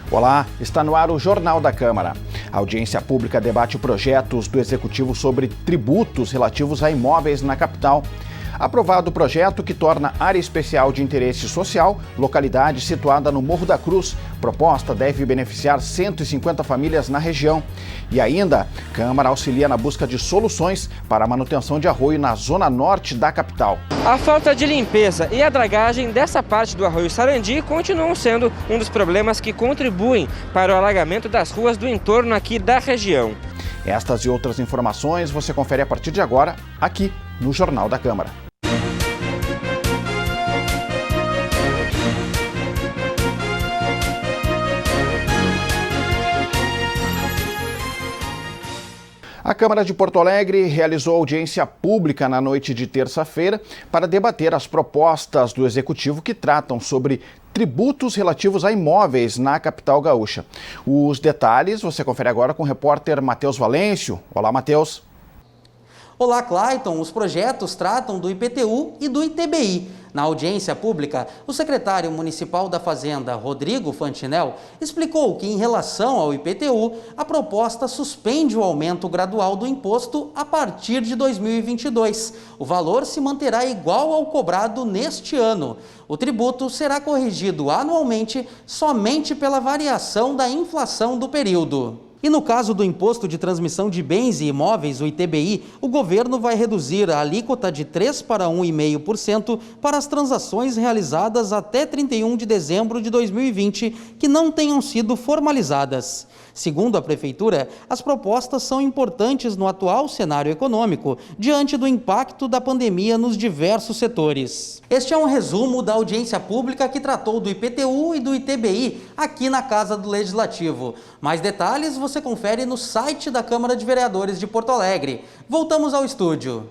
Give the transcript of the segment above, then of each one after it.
Olá, está no ar o Jornal da Câmara. A audiência pública debate projetos do Executivo sobre tributos relativos a imóveis na capital. Aprovado o projeto que torna área especial de interesse social, localidade situada no Morro da Cruz. Proposta deve beneficiar 150 famílias na região. E ainda, Câmara auxilia na busca de soluções para a manutenção de arroio na zona norte da capital. A falta de limpeza e a dragagem dessa parte do Arroio Sarandi continuam sendo um dos problemas que contribuem para o alagamento das ruas do entorno aqui da região. Estas e outras informações você confere a partir de agora, aqui no Jornal da Câmara. A Câmara de Porto Alegre realizou audiência pública na noite de terça-feira para debater as propostas do Executivo que tratam sobre tributos relativos a imóveis na capital gaúcha. Os detalhes você confere agora com o repórter Matheus Valêncio. Olá, Matheus. Olá, Clayton. Os projetos tratam do IPTU e do ITBI. Na audiência pública, o secretário municipal da Fazenda, Rodrigo Fantinel, explicou que, em relação ao IPTU, a proposta suspende o aumento gradual do imposto a partir de 2022. O valor se manterá igual ao cobrado neste ano. O tributo será corrigido anualmente somente pela variação da inflação do período. E no caso do Imposto de Transmissão de Bens e Imóveis, o ITBI, o governo vai reduzir a alíquota de 3% para 1,5% para as transações realizadas até 31 de dezembro de 2020 que não tenham sido formalizadas. Segundo a Prefeitura, as propostas são importantes no atual cenário econômico, diante do impacto da pandemia nos diversos setores. Este é um resumo da audiência pública que tratou do IPTU e do ITBI aqui na Casa do Legislativo. Mais detalhes você confere no site da Câmara de Vereadores de Porto Alegre. Voltamos ao estúdio.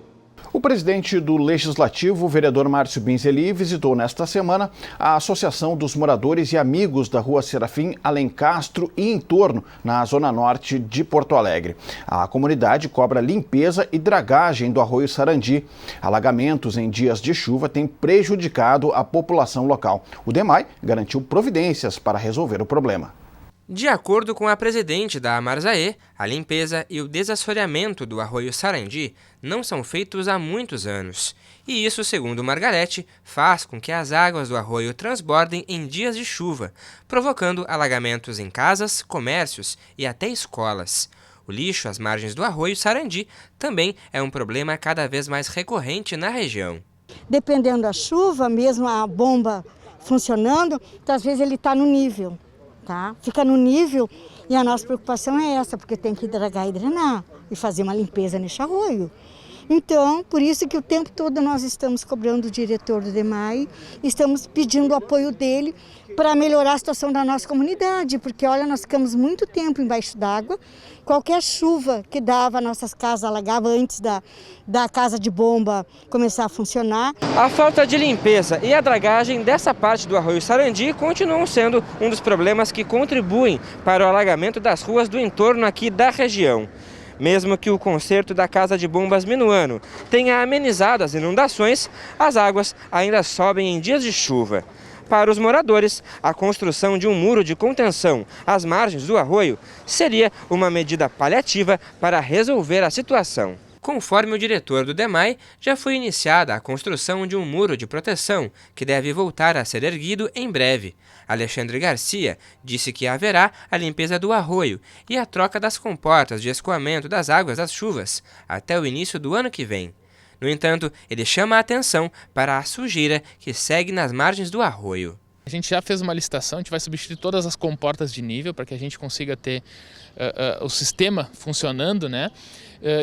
O presidente do Legislativo, o vereador Márcio Binzeli, visitou nesta semana a Associação dos Moradores e Amigos da Rua Serafim Alencastro e entorno, na zona norte de Porto Alegre. A comunidade cobra limpeza e dragagem do Arroio Sarandi. Alagamentos em dias de chuva têm prejudicado a população local. O DEMAI garantiu providências para resolver o problema. De acordo com a presidente da Amarzaê, a limpeza e o desassoreamento do Arroio Sarandi não são feitos há muitos anos. E isso, segundo Margarete, faz com que as águas do arroio transbordem em dias de chuva, provocando alagamentos em casas, comércios e até escolas. O lixo às margens do Arroio Sarandi também é um problema cada vez mais recorrente na região. Dependendo da chuva, mesmo a bomba funcionando, então, às vezes ele está no nível. Tá? Fica no nível e a nossa preocupação é essa, porque tem que dragar e drenar e fazer uma limpeza nesse arroio. Então, por isso que o tempo todo nós estamos cobrando o diretor do DEMAI, estamos pedindo o apoio dele para melhorar a situação da nossa comunidade, porque olha, nós ficamos muito tempo embaixo d'água, qualquer chuva que dava, nossas casas alagava antes da casa de bomba começar a funcionar. A falta de limpeza e a dragagem dessa parte do Arroio Sarandi continuam sendo um dos problemas que contribuem para o alagamento das ruas do entorno aqui da região. Mesmo que o conserto da casa de bombas Minuano tenha amenizado as inundações, as águas ainda sobem em dias de chuva. Para os moradores, a construção de um muro de contenção às margens do arroio seria uma medida paliativa para resolver a situação. Conforme o diretor do DEMAI, já foi iniciada a construção de um muro de proteção, que deve voltar a ser erguido em breve. Alexandre Garcia disse que haverá a limpeza do arroio e a troca das comportas de escoamento das águas das chuvas até o início do ano que vem. No entanto, ele chama a atenção para a sujeira que segue nas margens do arroio. A gente já fez uma licitação, a gente vai substituir todas as comportas de nível para que a gente consiga ter o sistema funcionando, né?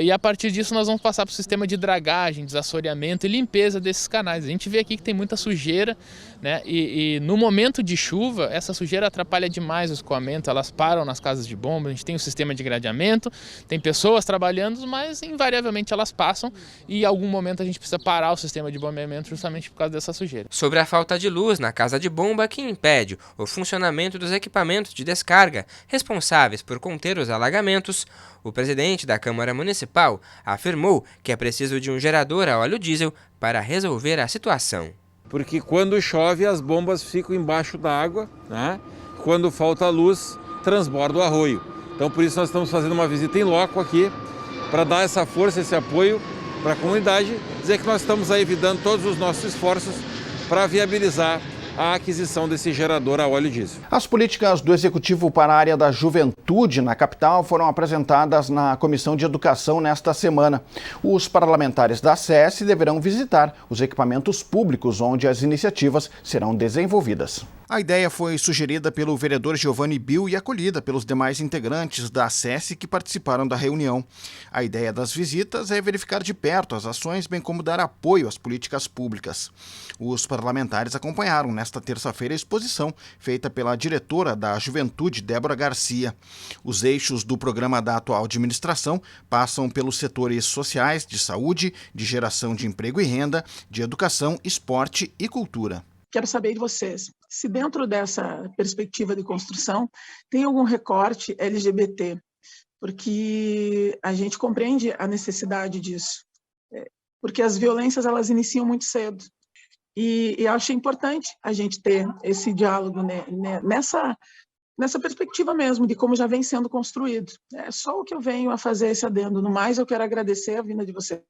E a partir disso nós vamos passar para o sistema de dragagem, desassoreamento e limpeza desses canais. A gente vê aqui que tem muita sujeira, né? E no momento de chuva, essa sujeira atrapalha demais o escoamento, elas param nas casas de bomba, a gente tem o sistema de gradeamento, tem pessoas trabalhando, mas invariavelmente elas passam e em algum momento a gente precisa parar o sistema de bombeamento justamente por causa dessa sujeira. Sobre a falta de luz na casa de bomba que impede o funcionamento dos equipamentos de descarga responsáveis por conter os alagamentos, o presidente da Câmara Municipal afirmou que é preciso de um gerador a óleo diesel para resolver a situação. Porque quando chove as bombas ficam embaixo da água, né? quando falta luz, transborda o arroio. Então, por isso, nós estamos fazendo uma visita em loco aqui, para dar essa força, esse apoio para a comunidade, dizer que nós estamos aí dando todos os nossos esforços para viabilizar a aquisição desse gerador a óleo diesel. As políticas do Executivo para a área da juventude na capital foram apresentadas na Comissão de Educação nesta semana. Os parlamentares da SES deverão visitar os equipamentos públicos onde as iniciativas serão desenvolvidas. A ideia foi sugerida pelo vereador Giovanni Bill e acolhida pelos demais integrantes da SES que participaram da reunião. A ideia das visitas é verificar de perto as ações, bem como dar apoio às políticas públicas. Os parlamentares acompanharam nesta terça-feira a exposição feita pela diretora da Juventude, Débora Garcia. Os eixos do programa da atual administração passam pelos setores sociais, de saúde, de geração de emprego e renda, de educação, esporte e cultura. Quero saber de vocês, se dentro dessa perspectiva de construção tem algum recorte LGBT, porque a gente compreende a necessidade disso, porque as violências elas iniciam muito cedo e acho importante a gente ter esse diálogo, né, nessa perspectiva mesmo de como já vem sendo construído. É só o que eu venho a fazer esse adendo. No mais, eu quero agradecer a vinda de vocês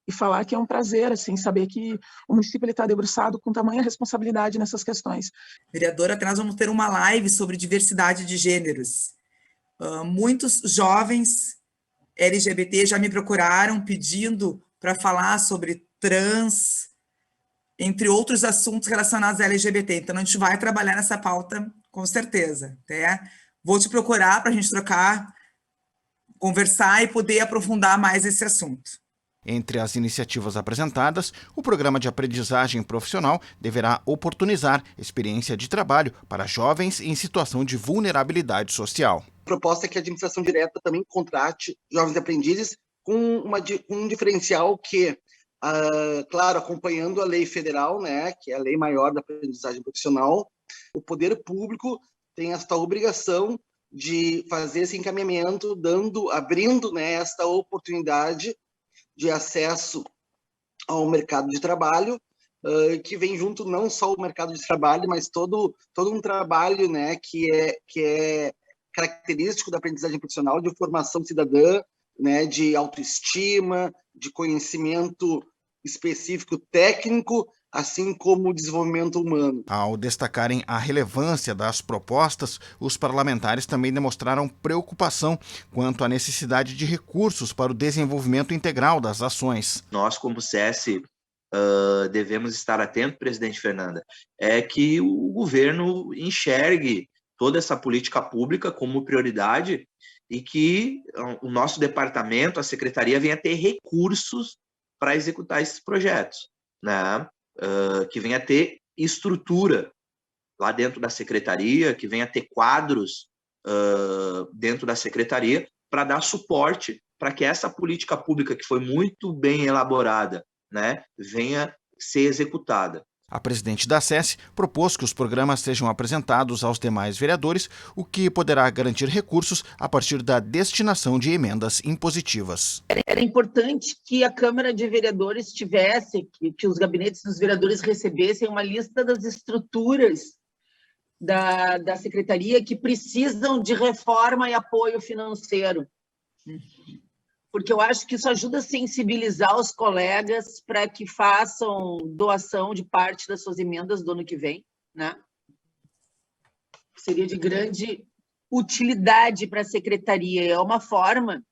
e falar que é um prazer, assim, saber que o município está debruçado com tamanha responsabilidade nessas questões. Vereadora, até nós vamos ter uma live sobre diversidade de gêneros. Muitos jovens LGBT já me procuraram pedindo para falar sobre trans, entre outros assuntos relacionados a LGBT. Então, a gente vai trabalhar nessa pauta com certeza. Tá? Vou te procurar para a gente trocar, conversar e poder aprofundar mais esse assunto. Entre as iniciativas apresentadas, o programa de aprendizagem profissional deverá oportunizar experiência de trabalho para jovens em situação de vulnerabilidade social. A proposta é que a administração direta também contrate jovens aprendizes com um diferencial que, claro, acompanhando a lei federal, né, que é a lei maior da aprendizagem profissional, o poder público tem esta obrigação de fazer esse encaminhamento, abrindo, né, esta oportunidade de acesso ao mercado de trabalho, que vem junto não só o mercado de trabalho, mas todo um trabalho, né, que é característico da aprendizagem profissional, de formação cidadã, né, de autoestima, de conhecimento específico técnico, assim como o desenvolvimento humano. Ao destacarem a relevância das propostas, os parlamentares também demonstraram preocupação quanto à necessidade de recursos para o desenvolvimento integral das ações. Nós, como SES, devemos estar atentos, presidente Fernanda, é que o governo enxergue toda essa política pública como prioridade e que o nosso departamento, a secretaria, venha ter recursos para executar esses projetos, né? Que venha ter estrutura lá dentro da secretaria, que venha ter quadros dentro da secretaria para dar suporte para que essa política pública, que foi muito bem elaborada, né, venha ser executada. A presidente da SES propôs que os programas sejam apresentados aos demais vereadores, o que poderá garantir recursos a partir da destinação de emendas impositivas. Era importante que a Câmara de Vereadores tivesse, que os gabinetes dos vereadores recebessem uma lista das estruturas da Secretaria que precisam de reforma e apoio financeiro. Porque eu acho que isso ajuda a sensibilizar os colegas para que façam doação de parte das suas emendas do ano que vem, né? Seria de grande utilidade para a secretaria. É uma forma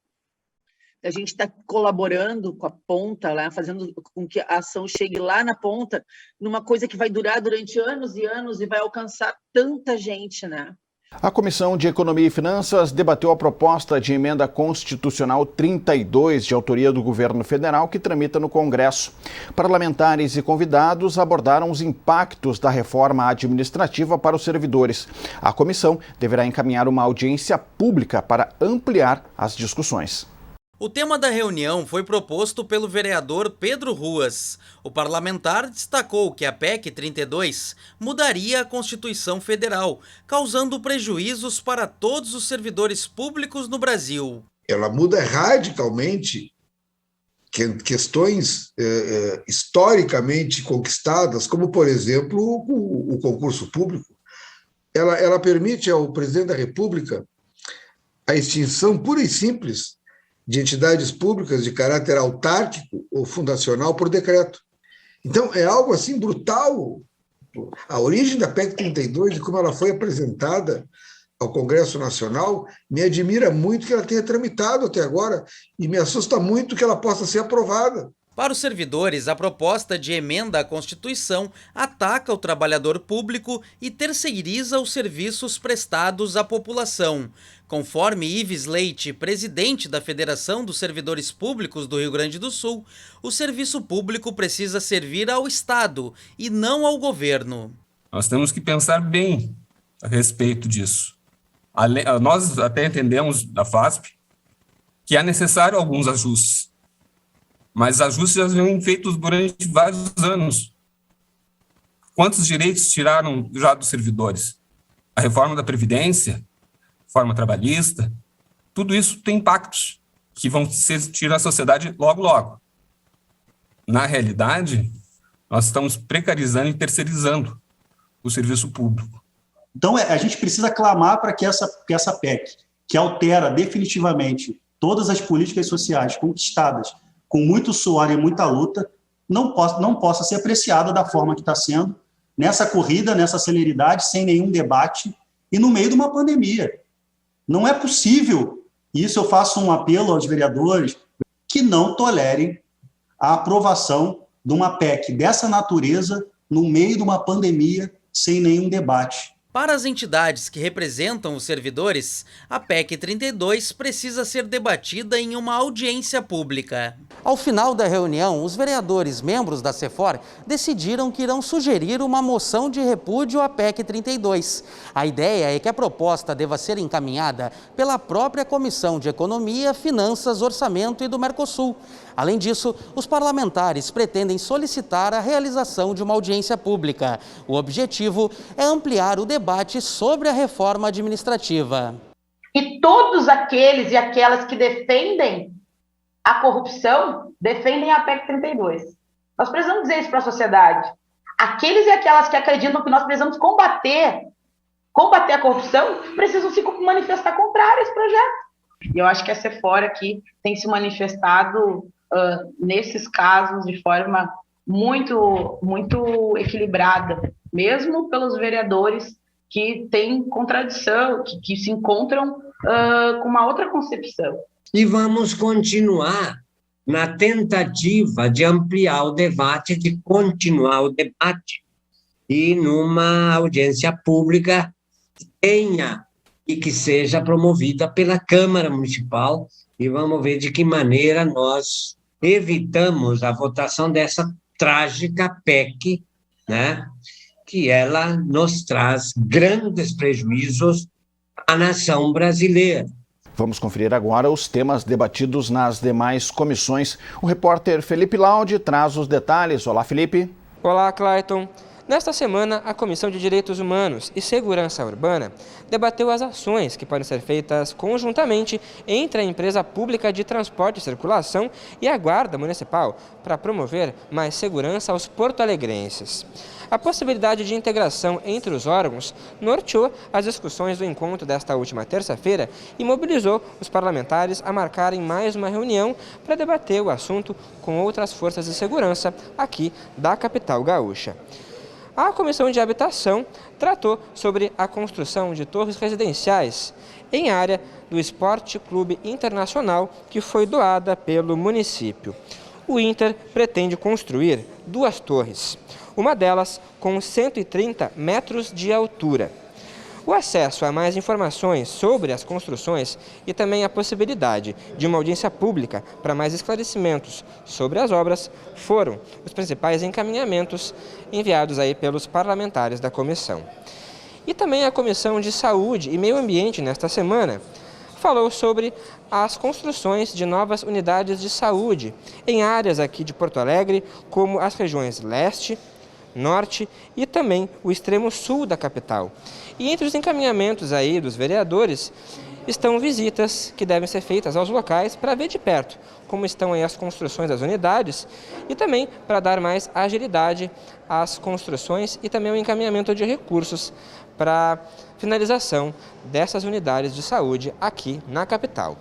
da gente estar colaborando com a ponta, lá, fazendo com que a ação chegue lá na ponta, numa coisa que vai durar durante anos e anos e vai alcançar tanta gente, né? A Comissão de Economia e Finanças debateu a proposta de emenda constitucional 32, de autoria do governo federal, que tramita no Congresso. Parlamentares e convidados abordaram os impactos da reforma administrativa para os servidores. A comissão deverá encaminhar uma audiência pública para ampliar as discussões. O tema da reunião foi proposto pelo vereador Pedro Ruas. O parlamentar destacou que a PEC 32 mudaria a Constituição Federal, causando prejuízos para todos os servidores públicos no Brasil. Ela muda radicalmente questões historicamente conquistadas, como, por exemplo, o concurso público. ela permite ao presidente da República a extinção pura e simples de entidades públicas de caráter autárquico ou fundacional por decreto. Então, é algo assim brutal. A origem da PEC 32 e como ela foi apresentada ao Congresso Nacional, me admira muito que ela tenha tramitado até agora e me assusta muito que ela possa ser aprovada. Para os servidores, a proposta de emenda à Constituição ataca o trabalhador público e terceiriza os serviços prestados à população. Conforme Ives Leite, presidente da Federação dos Servidores Públicos do Rio Grande do Sul, o serviço público precisa servir ao Estado e não ao governo. Nós temos que pensar bem a respeito disso. Nós até entendemos da FASP que é necessário alguns ajustes, mas ajustes já vêm feitos durante vários anos. Quantos direitos tiraram já dos servidores? A reforma da Previdência, reforma trabalhista, tudo isso tem impactos que vão ser tirados da sociedade logo, logo. Na realidade, nós estamos precarizando e terceirizando o serviço público. Então, a gente precisa clamar para que essa PEC, que altera definitivamente todas as políticas sociais conquistadas com muito suor e muita luta, não possa ser apreciada da forma que está sendo, nessa corrida, nessa celeridade, sem nenhum debate, e no meio de uma pandemia. Não é possível, e isso eu faço um apelo aos vereadores, que não tolerem a aprovação de uma PEC dessa natureza no meio de uma pandemia, sem nenhum debate. Para as entidades que representam os servidores, a PEC 32 precisa ser debatida em uma audiência pública. Ao final da reunião, os vereadores membros da CEFOR decidiram que irão sugerir uma moção de repúdio à PEC 32. A ideia é que a proposta deva ser encaminhada pela própria Comissão de Economia, Finanças, Orçamento e do Mercosul. Além disso, os parlamentares pretendem solicitar a realização de uma audiência pública. O objetivo é ampliar o debate sobre a reforma administrativa. E todos aqueles e aquelas que defendem a corrupção, defendem a PEC 32. Nós precisamos dizer isso para a sociedade. Aqueles e aquelas que acreditam que nós precisamos combater a corrupção, precisam se manifestar contra esse projeto. E eu acho que a CEFOR aqui tem se manifestado nesses casos de forma muito, muito equilibrada, mesmo pelos vereadores que têm contradição, que se encontram com uma outra concepção. E vamos continuar na tentativa de ampliar o debate, de continuar o debate, e numa audiência pública que tenha e que seja promovida pela Câmara Municipal, e vamos ver de que maneira nós evitamos a votação dessa trágica PEC, né, que ela nos traz grandes prejuízos à nação brasileira. Vamos conferir agora os temas debatidos nas demais comissões. O repórter Felipe Laude traz os detalhes. Olá, Felipe. Olá, Clayton. Nesta semana, a Comissão de Direitos Humanos e Segurança Urbana debateu as ações que podem ser feitas conjuntamente entre a Empresa Pública de Transporte e Circulação e a Guarda Municipal para promover mais segurança aos porto-alegrenses. A possibilidade de integração entre os órgãos norteou as discussões do encontro desta última terça-feira e mobilizou os parlamentares a marcarem mais uma reunião para debater o assunto com outras forças de segurança aqui da capital gaúcha. A Comissão de Habitação tratou sobre a construção de torres residenciais em área do Esporte Clube Internacional que foi doada pelo município. O Inter pretende construir 2 torres, uma delas com 130 metros de altura. O acesso a mais informações sobre as construções e também a possibilidade de uma audiência pública para mais esclarecimentos sobre as obras foram os principais encaminhamentos enviados aí pelos parlamentares da comissão. E também a Comissão de Saúde e Meio Ambiente, nesta semana, falou sobre as construções de novas unidades de saúde em áreas aqui de Porto Alegre, como as regiões leste, norte e também o extremo sul da capital. E entre os encaminhamentos aí dos vereadores estão visitas que devem ser feitas aos locais para ver de perto como estão aí as construções das unidades e também para dar mais agilidade às construções e também o encaminhamento de recursos para finalização dessas unidades de saúde aqui na capital.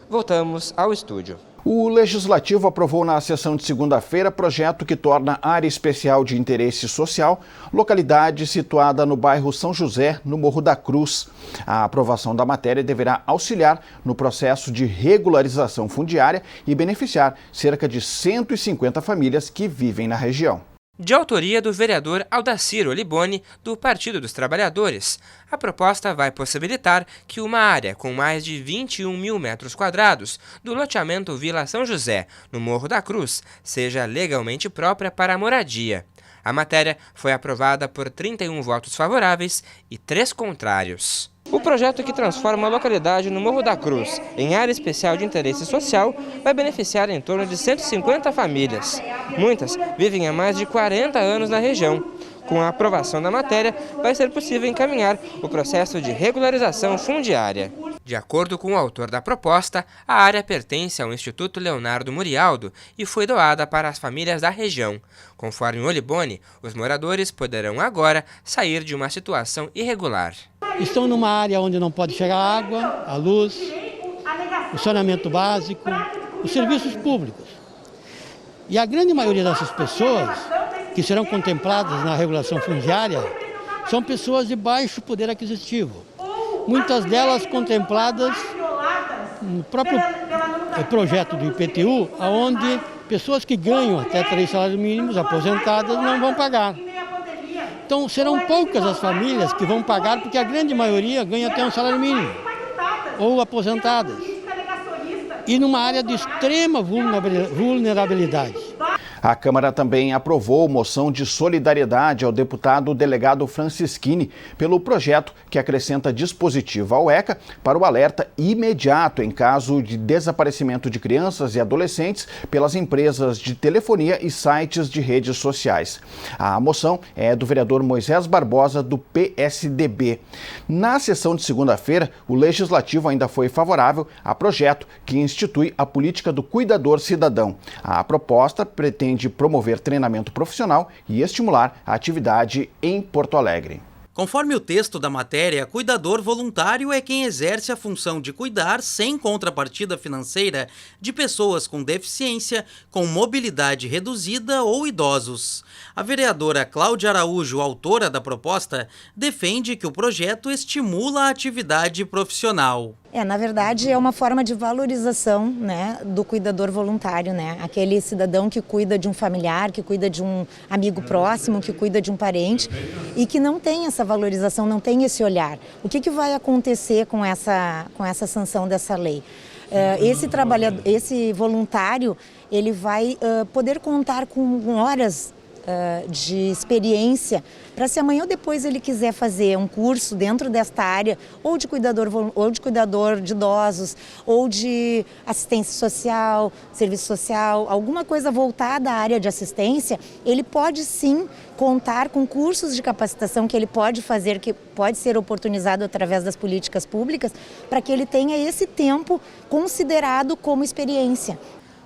Voltamos ao estúdio. O Legislativo aprovou na sessão de segunda-feira projeto que torna área especial de interesse social localidade situada no bairro São José, no Morro da Cruz. A aprovação da matéria deverá auxiliar no processo de regularização fundiária e beneficiar cerca de 150 famílias que vivem na região. De autoria do vereador Aldacir Oliboni, do Partido dos Trabalhadores, a proposta vai possibilitar que uma área com mais de 21 mil metros quadrados do loteamento Vila São José, no Morro da Cruz, seja legalmente própria para a moradia. A matéria foi aprovada por 31 votos favoráveis e 3 contrários. O projeto que transforma a localidade no Morro da Cruz em área especial de interesse social vai beneficiar em torno de 150 famílias. Muitas vivem há mais de 40 anos na região. Com a aprovação da matéria, vai ser possível encaminhar o processo de regularização fundiária. De acordo com o autor da proposta, a área pertence ao Instituto Leonardo Murialdo e foi doada para as famílias da região. Conforme Oliboni, os moradores poderão agora sair de uma situação irregular. Estão numa área onde não pode chegar a água, a luz, o saneamento básico, os serviços públicos. E a grande maioria dessas pessoas que serão contempladas na regulação fundiária são pessoas de baixo poder aquisitivo. Muitas delas contempladas no próprio projeto do IPTU, onde pessoas que ganham até 3 salários mínimos, aposentadas, não vão pagar. Então serão poucas as famílias que vão pagar, porque a grande maioria ganha até um salário mínimo, ou aposentadas. E numa área de extrema vulnerabilidade. A Câmara também aprovou moção de solidariedade ao deputado delegado Francisquini pelo projeto que acrescenta dispositivo ao ECA para o alerta imediato em caso de desaparecimento de crianças e adolescentes pelas empresas de telefonia e sites de redes sociais. A moção é do vereador Moisés Barbosa, do PSDB. Na sessão de segunda-feira, o Legislativo ainda foi favorável a projeto que institui a política do cuidador cidadão. A proposta pretende promover treinamento profissional e estimular a atividade em Porto Alegre. Conforme o texto da matéria, cuidador voluntário é quem exerce a função de cuidar sem contrapartida financeira de pessoas com deficiência, com mobilidade reduzida ou idosos. A vereadora Cláudia Araújo, autora da proposta, defende que o projeto estimula a atividade profissional. Na verdade, é uma forma de valorização, né, do cuidador voluntário, né? Aquele cidadão que cuida de um familiar, que cuida de um amigo próximo, que cuida de um parente e que não tem essa valorização, não tem esse olhar. O que vai acontecer com essa sanção dessa lei? Esse voluntário, ele vai poder contar com horas de experiência para, se amanhã ou depois ele quiser fazer um curso dentro desta área, ou de cuidador de idosos, ou de assistência social, serviço social, alguma coisa voltada à área de assistência, ele pode sim contar com cursos de capacitação que ele pode fazer, que pode ser oportunizado através das políticas públicas, para que ele tenha esse tempo considerado como experiência.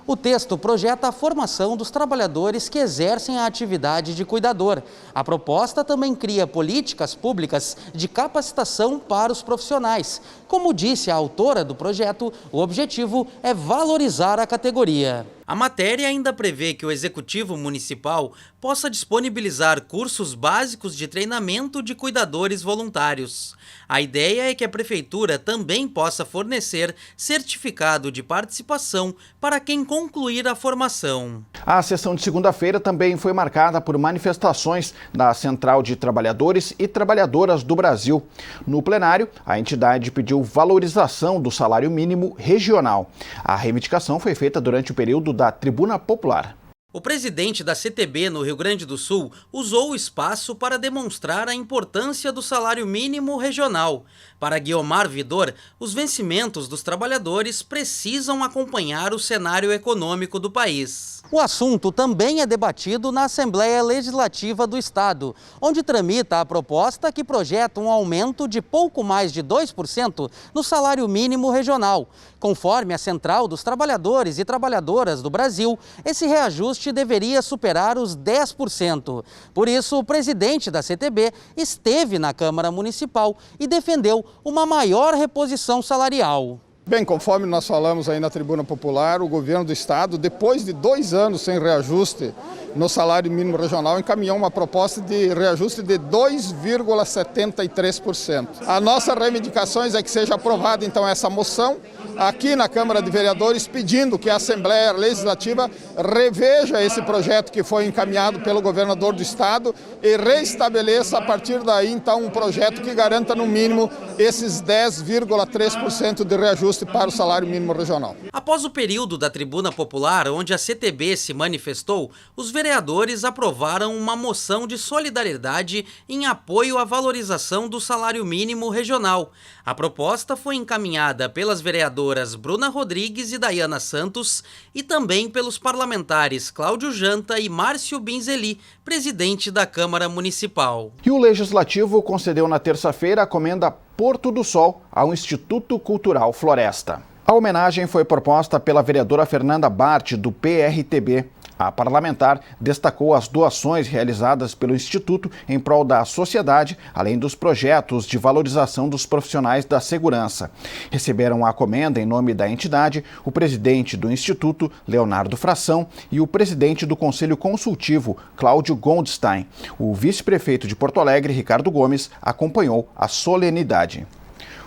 O texto projeta a formação dos trabalhadores que exercem a atividade de cuidador. A proposta também cria políticas públicas de capacitação para os profissionais. Como disse a autora do projeto, o objetivo é valorizar a categoria. A matéria ainda prevê que o Executivo Municipal possa disponibilizar cursos básicos de treinamento de cuidadores voluntários. A ideia é que a Prefeitura também possa fornecer certificado de participação para quem concluir a formação. A sessão de segunda-feira também foi marcada por manifestações da Central de Trabalhadores e Trabalhadoras do Brasil. No plenário, a entidade pediu valorização do salário mínimo regional. A reivindicação foi feita durante o período da Tribuna Popular. O presidente da CTB no Rio Grande do Sul usou o espaço para demonstrar a importância do salário mínimo regional. Para Guiomar Vidor, os vencimentos dos trabalhadores precisam acompanhar o cenário econômico do país. O assunto também é debatido na Assembleia Legislativa do Estado, onde tramita a proposta que projeta um aumento de pouco mais de 2% no salário mínimo regional. Conforme a Central dos Trabalhadores e Trabalhadoras do Brasil, esse reajuste deveria superar os 10%. Por isso, o presidente da CTB esteve na Câmara Municipal e defendeu uma maior reposição salarial. Bem, conforme nós falamos aí na tribuna popular, o governo do estado, depois de 2 anos sem reajuste no salário mínimo regional, encaminhou uma proposta de reajuste de 2,73%. A nossa reivindicação é que seja aprovada então essa moção aqui na Câmara de Vereadores, pedindo que a Assembleia Legislativa reveja esse projeto que foi encaminhado pelo governador do estado e reestabeleça a partir daí então um projeto que garanta no mínimo esses 10,3% de reajuste para o salário mínimo regional. Após o período da tribuna popular, onde a CTB se manifestou, os vereadores aprovaram uma moção de solidariedade em apoio à valorização do salário mínimo regional. A proposta foi encaminhada pelas vereadoras Bruna Rodrigues e Dayana Santos e também pelos parlamentares Cláudio Janta e Márcio Binzeli, presidente da Câmara Municipal. E o Legislativo concedeu na terça-feira a comenda Porto do Sol ao Instituto Cultural Floresta. A homenagem foi proposta pela vereadora Fernanda Bart, do PRTB. A parlamentar destacou as doações realizadas pelo Instituto em prol da sociedade, além dos projetos de valorização dos profissionais da segurança. Receberam a comenda em nome da entidade o presidente do Instituto, Leonardo Fração, e o presidente do Conselho Consultivo, Cláudio Goldstein. O vice-prefeito de Porto Alegre, Ricardo Gomes, acompanhou a solenidade.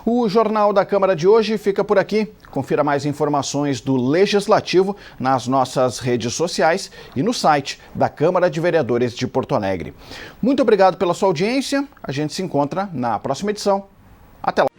O Jornal da Câmara de hoje fica por aqui. Confira mais informações do Legislativo nas nossas redes sociais e no site da Câmara de Vereadores de Porto Alegre. Muito obrigado pela sua audiência. A gente se encontra na próxima edição. Até lá.